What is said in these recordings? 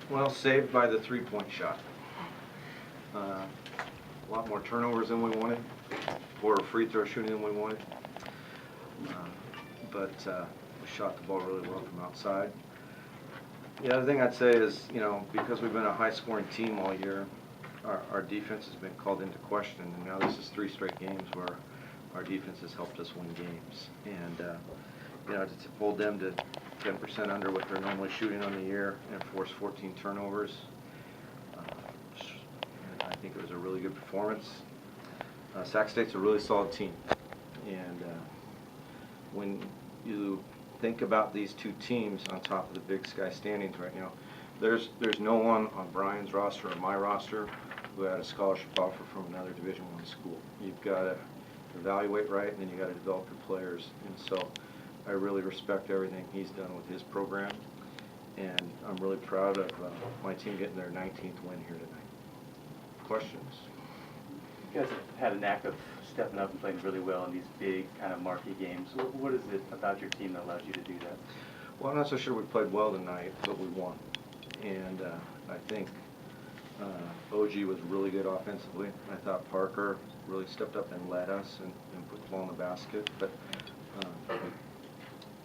Well, saved by the three-point shot. A lot more turnovers than we wanted, or free throw shooting than we wanted. But we shot the ball really well from outside. The other thing I'd say is, because we've been a high-scoring team all year, our defense has been called into question, and now this is 3 straight games where our defense has helped us win games. And to hold them to 10% under what they're normally shooting on the year and force 14 turnovers, I think it was a really good performance. Sac State's a really solid team, and when you think about these 2 teams on top of the Big Sky standings right now, there's no one on Brian's roster or my roster who had a scholarship offer from another Division I school. You've got to evaluate right, and then you got to develop your players. And so I really respect everything he's done with his program, and I'm really proud of my team getting their 19th win here tonight. Questions? You guys have had a knack of stepping up and playing really well in these big kind of marquee games. What is it about your team that allows you to do that? Well, I'm not so sure we played well tonight, but we won. And I think OG was really good offensively. I thought Parker really stepped up and led us and put the ball in the basket. But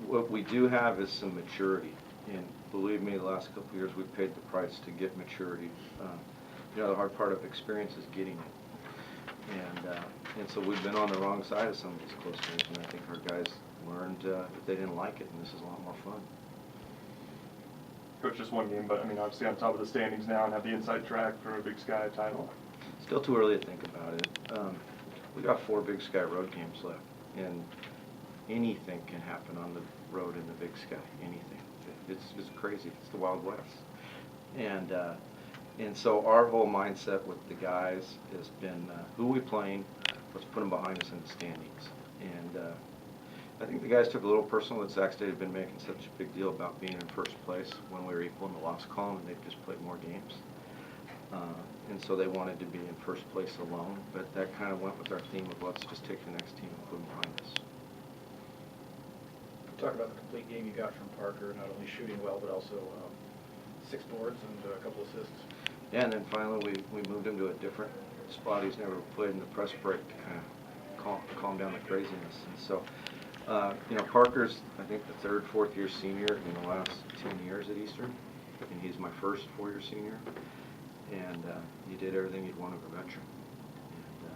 what we do have is some maturity. And believe me, the last couple of years we've paid the price to get maturity. The hard part of experience is getting it. And so we've been on the wrong side of some of these close games, and I think our guys learned that they didn't like it, and this is a lot more fun. Coach, just one game, but I mean, obviously on top of the standings now and have the inside track for a Big Sky title. Still too early to think about it. We got 4 Big Sky road games left, and anything can happen on the road in the Big Sky. Anything. It's crazy. It's the Wild West. And so our whole mindset with the guys has been who we playing, let's put them behind us in the standings. And I think the guys took a little personal that Sac State had been making such a big deal about being in first place when we were equal in the loss column, and they've just played more games. And so they wanted to be in first place alone, but that kind of went with our theme of let's just take the next team and put them behind us. Talk about the complete game you got from Parker, not only shooting well, but also 6 boards and a couple assists. Yeah, and then finally we moved him to a different spot he's never played in the press break to kind of calm down the craziness. And so, Parker's, I think, the 3rd, 4th year senior in the last 10 years at Eastern, and he's my first 4-year senior. And he did everything you'd want of a veteran. And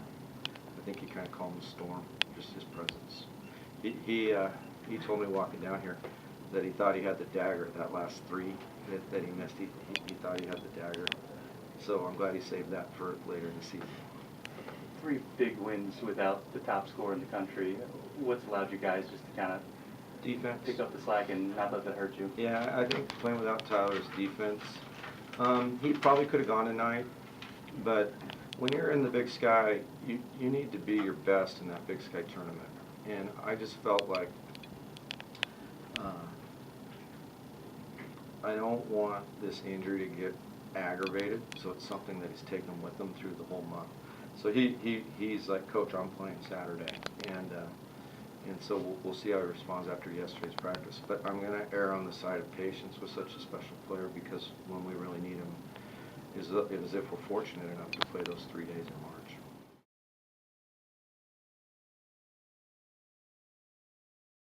I think he kind of calmed the storm, just his presence. He told me walking down here that he thought he had the dagger, that last 3 that he missed. He thought he had the dagger. So I'm glad he saved that for later in the season. 3 big wins without the top scorer in the country. What's allowed you guys just to kind of Defense. pick up the slack and not let that hurt you? Yeah, I think playing without Tyler's defense. He probably could have gone tonight, but when you're in the Big Sky, you need to be your best in that Big Sky tournament. And I just felt like I don't want this injury to get aggravated, so it's something that he's taken with him through the whole month. So he's like, Coach, I'm playing Saturday, and so we'll see how he responds after yesterday's practice. But I'm going to err on the side of patience with such a special player, because when we really need him is if we're fortunate enough to play those 3 days in March.